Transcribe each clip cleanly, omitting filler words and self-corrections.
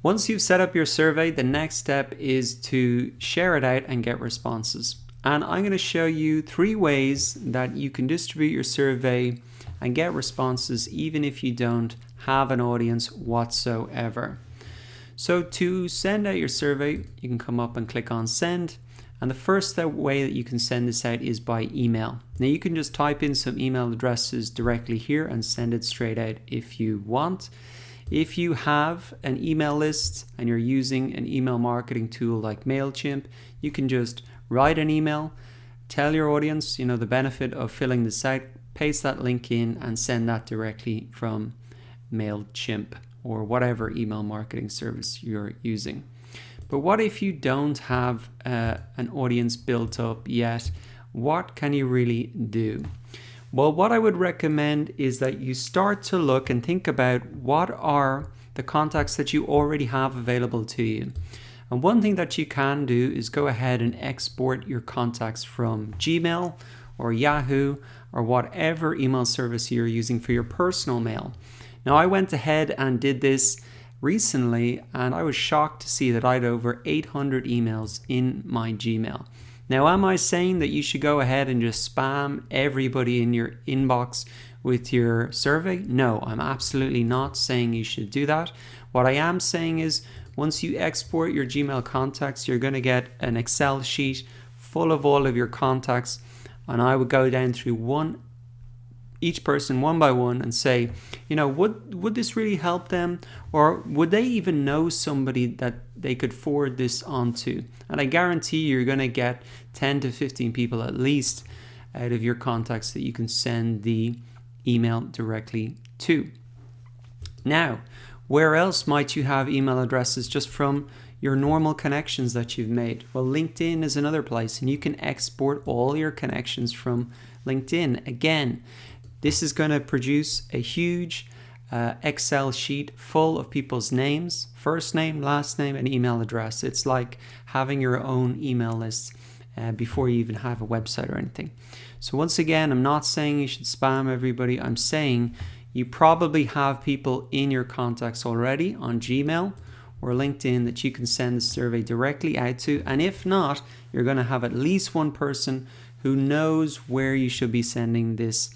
Once you've set up your survey, the next step is to share it out and get responses. And I'm going to show you 3 ways that you can distribute your survey and get responses even if you don't have an audience whatsoever. So to send out your survey, you can come up and click on send. And the first way that you can send this out is by email. Now you can just type in some email addresses directly here and send it straight out if you want. If you have an email list and you're using an email marketing tool like MailChimp, you can just write an email, tell your audience, the benefit of filling this out, paste that link in and send that directly from MailChimp or whatever email marketing service you're using. But what if you don't have an audience built up yet? What can you really do? Well, what I would recommend is that you start to look and think about what are the contacts that you already have available to you. And one thing that you can do is go ahead and export your contacts from Gmail or Yahoo or whatever email service you're using for your personal mail. Now, I went ahead and did this recently and I was shocked to see that I had over 800 emails in my Gmail. Now, am I saying that you should go ahead and just spam everybody in your inbox with your survey? No, I'm absolutely not saying you should do that. What I am saying is once you export your Gmail contacts, you're going to get an Excel sheet full of all of your contacts. And I would go down through each person one by one and say, would this really help them? Or would they even know somebody that they could forward this on to? And I guarantee you're going to get 10 to 15 people at least out of your contacts that you can send the email directly to. Now, where else might you have email addresses just from your normal connections that you've made? Well, LinkedIn is another place, and you can export all your connections from LinkedIn. Again, this is going to produce a huge Excel sheet full of people's names, first name, last name, and email address. It's like having your own email list before you even have a website or anything. So once again, I'm not saying you should spam everybody. I'm saying you probably have people in your contacts already on Gmail or LinkedIn that you can send the survey directly out to. And if not, you're going to have at least one person who knows where you should be sending this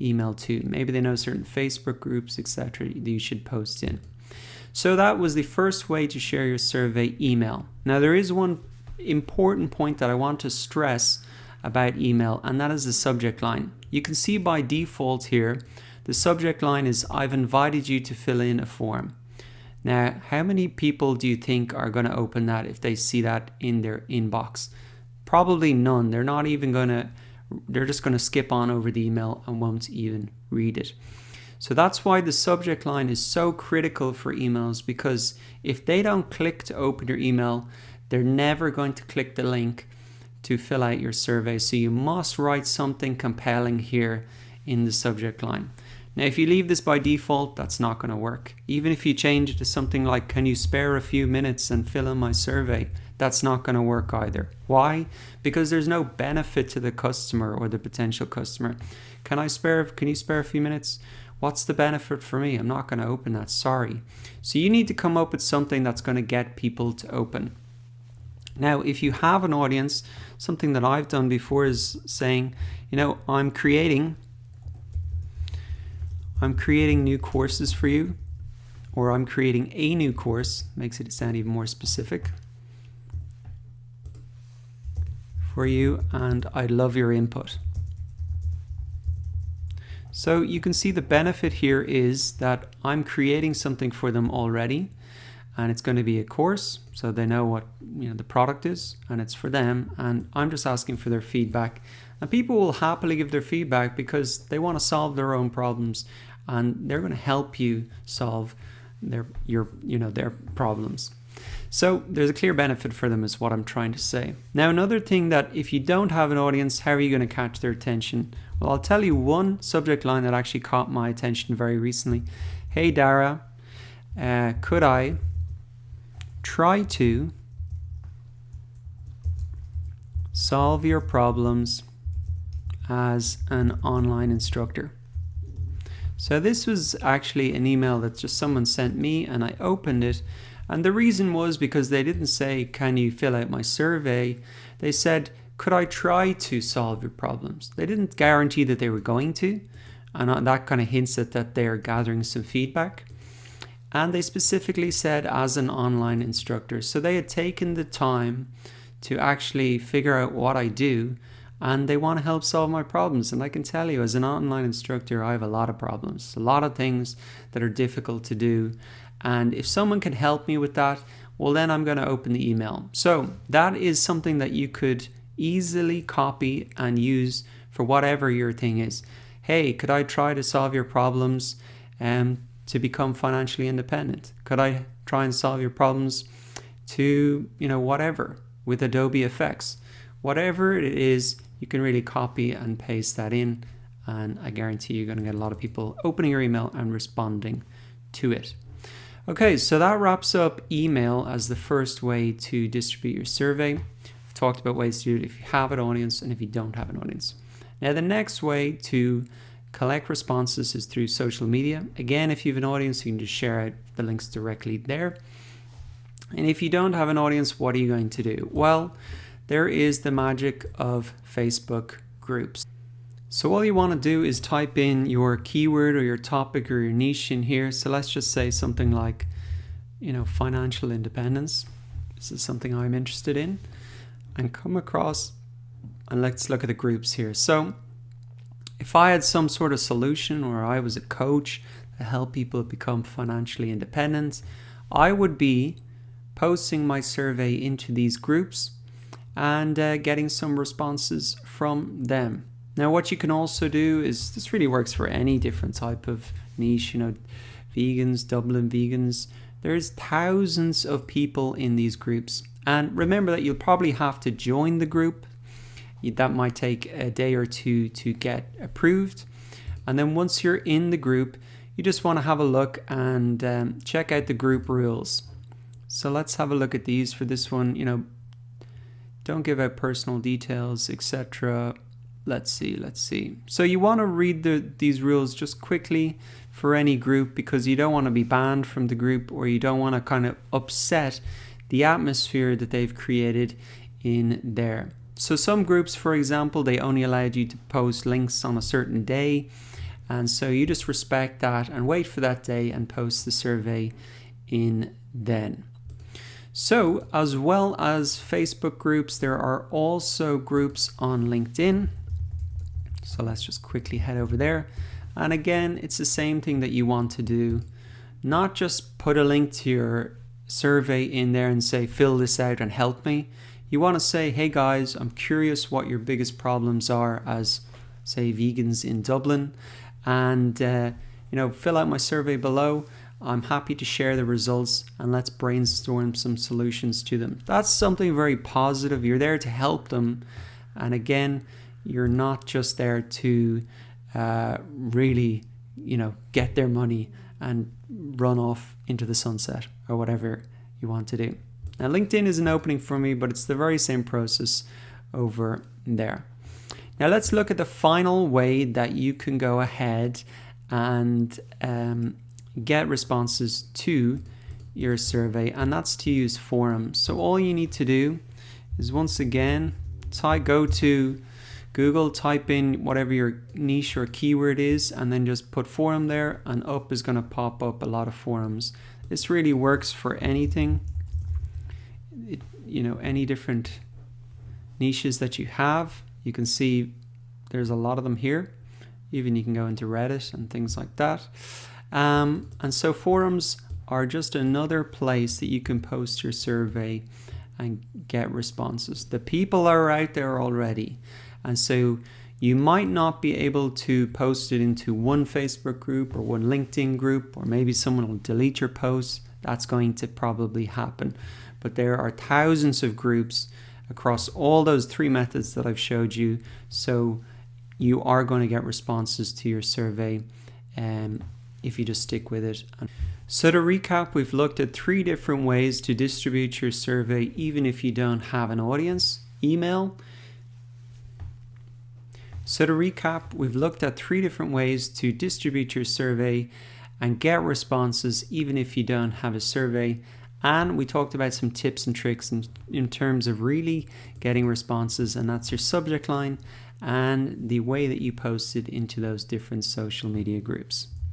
email to. Maybe they know certain Facebook groups, etc. that you should post in. So that was the first way to share your survey, email. Now there is one important point that I want to stress about email, and that is the subject line. You can see by default here, the subject line is I've invited you to fill in a form. Now, how many people do you think are going to open that if they see that in their inbox? Probably none. They're just going to skip on over the email and won't even read it. So that's why the subject line is so critical for emails, because if they don't click to open your email, they're never going to click the link to fill out your survey. So you must write something compelling here in the subject line. Now, if you leave this by default, that's not going to work. Even if you change it to something like, can you spare a few minutes and fill in my survey? That's not going to work either. Why? Because there's no benefit to the customer or the potential customer. Can you spare a few minutes? What's the benefit for me? I'm not going to open that, sorry. So you need to come up with something that's going to get people to open. Now, if you have an audience, something that I've done before is saying, I'm creating new courses for you, or I'm creating a new course, makes it sound even more specific, for you, and I'd love your input. So you can see the benefit here is that I'm creating something for them already, and it's going to be a course, so they know what the product is, and it's for them, and I'm just asking for their feedback. And people will happily give their feedback because they want to solve their own problems, and they're going to help you solve their problems. So there's a clear benefit for them is what I'm trying to say. Now, another thing that if you don't have an audience, how are you going to catch their attention? Well, I'll tell you one subject line that actually caught my attention very recently. Hey Dara, could I try to solve your problems as an online instructor? So this was actually an email that just someone sent me, and I opened it, And the reason was because they didn't say, can you fill out my survey? They said, could I try to solve your problems? They didn't guarantee that they were going to. And that kind of hints at that they're gathering some feedback. And they specifically said as an online instructor. So they had taken the time to actually figure out what I do, and they want to help solve my problems. And I can tell you, as an online instructor, I have a lot of problems, a lot of things that are difficult to do. And if someone can help me with that, well, then I'm going to open the email. So that is something that you could easily copy and use for whatever your thing is. Hey, could I try to solve your problems to become financially independent? Could I try and solve your problems to, whatever, with Adobe Effects? Whatever it is, you can really copy and paste that in, and I guarantee you're going to get a lot of people opening your email and responding to it. Okay, so that wraps up email as the first way to distribute your survey. I've talked about ways to do it if you have an audience and if you don't have an audience. Now, the next way to collect responses is through social media. Again, if you have an audience, you can just share out the links directly there. And if you don't have an audience, what are you going to do? Well, there is the magic of Facebook groups. So all you want to do is type in your keyword or your topic or your niche in here. So let's just say something like, financial independence. This is something I'm interested in, and come across, and let's look at the groups here. So if I had some sort of solution, or I was a coach that helped people become financially independent, I would be posting my survey into these groups and getting some responses from them. Now, what you can also do is, this really works for any different type of niche, vegans, Dublin vegans. There's thousands of people in these groups. And remember that you'll probably have to join the group. That might take a day or two to get approved. And then once you're in the group, you just want to have a look and check out the group rules. So let's have a look at these for this one. Don't give out personal details, etc. Let's see. So you want to read these rules just quickly for any group, because you don't want to be banned from the group, or you don't want to kind of upset the atmosphere that they've created in there. So some groups, for example, they only allowed you to post links on a certain day. And so you just respect that and wait for that day and post the survey in then. So as well as Facebook groups, there are also groups on LinkedIn. So let's just quickly head over there. And again, it's the same thing that you want to do. Not just put a link to your survey in there and say, fill this out and help me. You want to say, hey guys, I'm curious what your biggest problems are as, say, vegans in Dublin. And, fill out my survey below. I'm happy to share the results, and let's brainstorm some solutions to them. That's something very positive. You're there to help them. And again, you're not just there to really, get their money and run off into the sunset or whatever you want to do. Now, LinkedIn is an opening for me, but it's the very same process over there. Now, let's look at the final way that you can go ahead and get responses to your survey, and that's to use forums. So all you need to do is, once again, go to Google, type in whatever your niche or keyword is, and then just put forum there, and up is going to pop up a lot of forums. This really works for anything, any different niches that you have. You can see there's a lot of them here. Even you can go into Reddit and things like that. And so forums are just another place that you can post your survey and get responses. The people are out there already. And so you might not be able to post it into one Facebook group or one LinkedIn group, or maybe someone will delete your post. That's going to probably happen. But there are thousands of groups across all those three methods that I've showed you. So you are going to get responses to your survey if you just stick with it. So to recap, we've looked at 3 different ways to distribute your survey even if you don't have an audience. Email. So to recap, we've looked at 3 different ways to distribute your survey and get responses even if you don't have a survey. And we talked about some tips and tricks in terms of really getting responses, and that's your subject line and the way that you post it into those different social media groups.